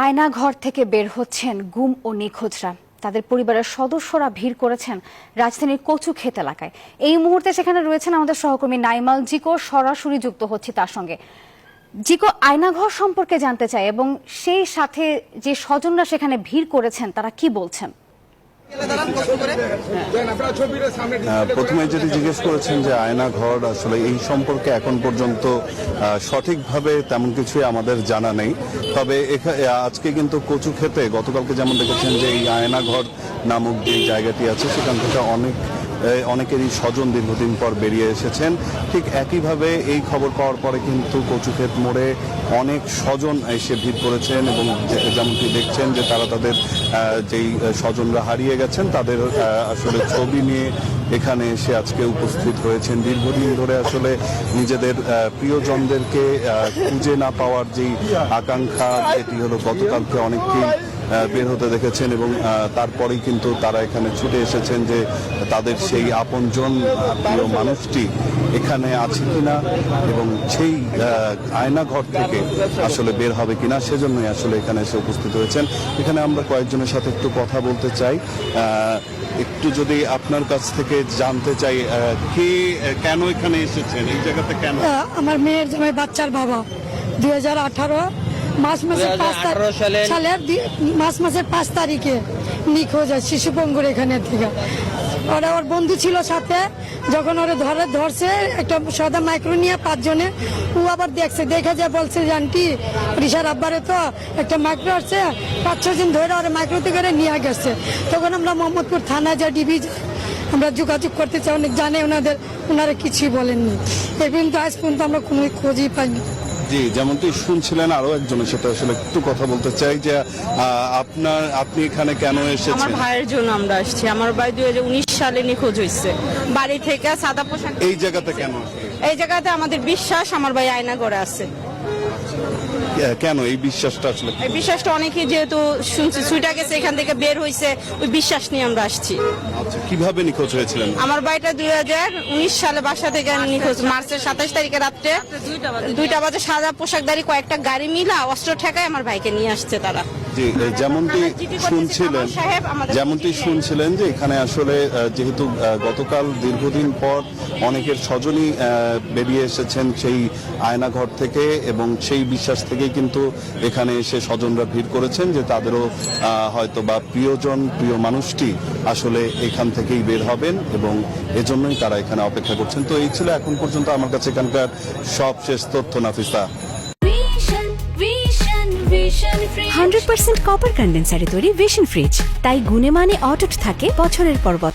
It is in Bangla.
আয়না ঘর থেকে বের হচ্ছেন গুম ও নিখোঁজরা। তাদের পরিবারের সদস্যরা ভিড় করেছেন রাজধানীর কচুক্ষেত এলাকায়। এই মুহূর্তে সেখানে রয়েছেন আমাদের সহকর্মী নাইমাল জিকো, সরাসরি যুক্ত হচ্ছে তার সঙ্গে। জিকো, আয়নাঘর সম্পর্কে জানতে চাই এবং সেই সাথে যে স্বজনরা সেখানে ভিড় করেছেন তারা কি বলছেন। প্রথমে যেটি জিজ্ঞেস করেছেন যে আয়না ঘর আসলে এই সম্পর্কে এখন পর্যন্ত সঠিকভাবে তেমন কিছুই আমাদের জানা নেই। তবে আজকে কিন্তু কচুক্ষেতে গতকালকে যেমন দেখেছেন যে এই আয়না ঘর নামক যে জায়গাটি আছে সেখান থেকে অনেকেরই স্বজন দীর্ঘদিন পর বেরিয়ে এসেছেন। ঠিক একইভাবে এই খবর পাওয়ার পরে কিন্তু কচুক্ষেত মোড়ে অনেক স্বজন এসে ভিড় করেছেন এবং যেমনটি দেখছেন যে তারা তাদের যেই স্বজনরা হারিয়ে গেছেন তাদের আসলে ছবি নিয়ে এখানে এসে আজকে উপস্থিত হয়েছেন। দীর্ঘদিন ধরে আসলে নিজেদের প্রিয়জনদেরকে খুঁজে না পাওয়ার যেই আকাঙ্ক্ষা, যেটি হলো গতকালকে অনেককেই বের হতে দেখেছেন এবং তারপরেই কিন্তু তারা এখানে ছুটে এসেছেন যে তাদের সেই আপনজন প্রিয় মানুষটি এখানে আছে কিনা এবং সেই আয়নাঘর থেকে আসলে বের হবে কিনা, সেজন্যই আসলে এখানে এসে উপস্থিত হয়েছেন। এখানে আমরা কয়েকজনের সাথে একটু কথা বলতে চাই। একটু যদি আপনার কাছ থেকে জানতে চাই, কে কেন এখানে এসেছেন, এই জায়গাতে কেন? আমার মেয়ের জামাই বাচ্চার বাবা 2018 মার্চ মাসের 5 তারিখে নিখোঁজ হয় শিশুপঙ্গুর এখানে থেকে। ওরা ওর বন্ধু ছিল সাথে, যখন ওরা ধরছে একটা সদা মাইক্রো নিয়ে 5 জনে, ও আবার দেখছে, দেখা যায় বলছে যে আন্টি রিসার আব্বারে তো একটা মাইক্রো আসছে, 5-6 দিন ধরে ওরা মাইক্রোতে করে নিয়ে গেছে। তখন আমরা মোহাম্মদপুর থানা যা ডিবি আমরা যোগাযোগ করতে চাই, অনেক জানে ওনারা কিছুই বলেননি। এই পর্যন্ত আজ পর্যন্ত আমরা কোনো খোঁজই পাইনি। জি, যেমনটি শুনছিলেন, আরো একজনের সাথে আসলে একটু কথা বলতে চাই যে আপনি এখানে কেন এসেছেন? আমার ভাইয়ের জন্য আমরা আসছি। আমার ভাই 2019 সালে নিখোঁজ হয়েছে। বাড়ি থেকে সাদা পোশাক। এই জায়গাতে কেন? এই জায়গাতে আমাদের বিশ্বাস আমার ভাই আয়না ঘরে আছে। কেন এই বিশ্বাসটা আসলে? এই বিশ্বাসটা অনেকে যেহেতু শুনছে, ছুটে গেছে এখান থেকে বের হয়েছে, ওই বিশ্বাস নিয়ে আমরা আসছি। আচ্ছা, কিভাবে নিখোঁজ হয়েছিলেন? আমার ভাইটা 2019 সালে বাসা থেকে নিখোঁজ। মার্চের 27 তারিখে রাত্রে 2টা বাজে সাদা পোশাকধারী কয়েকটা গাড়ি মিলা অস্ত্র ঠেকায় আমার ভাইকে নিয়ে আসছে তারা। যেমনটি শুনছিলেন যে এখানে আসলে যেহেতু গতকাল দীর্ঘদিন পর অনেকের স্বজনই বেরিয়ে এসেছেন সেই আয়নাঘর থেকে এবং সেই বিশ্বাস থেকেই কিন্তু এখানে এসে স্বজনরা ভিড় করেছেন যে তাদেরও হয়তো বা প্রিয় মানুষটি আসলে এখান থেকেই বের হবেন এবং এজন্যই তারা এখানে অপেক্ষা করছেন। তো এই ছিল এখন পর্যন্ত আমার কাছে এখানকার সবশেষ তথ্য। নাফিসা। 100% কপার কন্ডেন্সারে তৈরি ভিশন ফ্রিজ, তাই গুণে মানে অটুট থাকে বছরের পর বছর।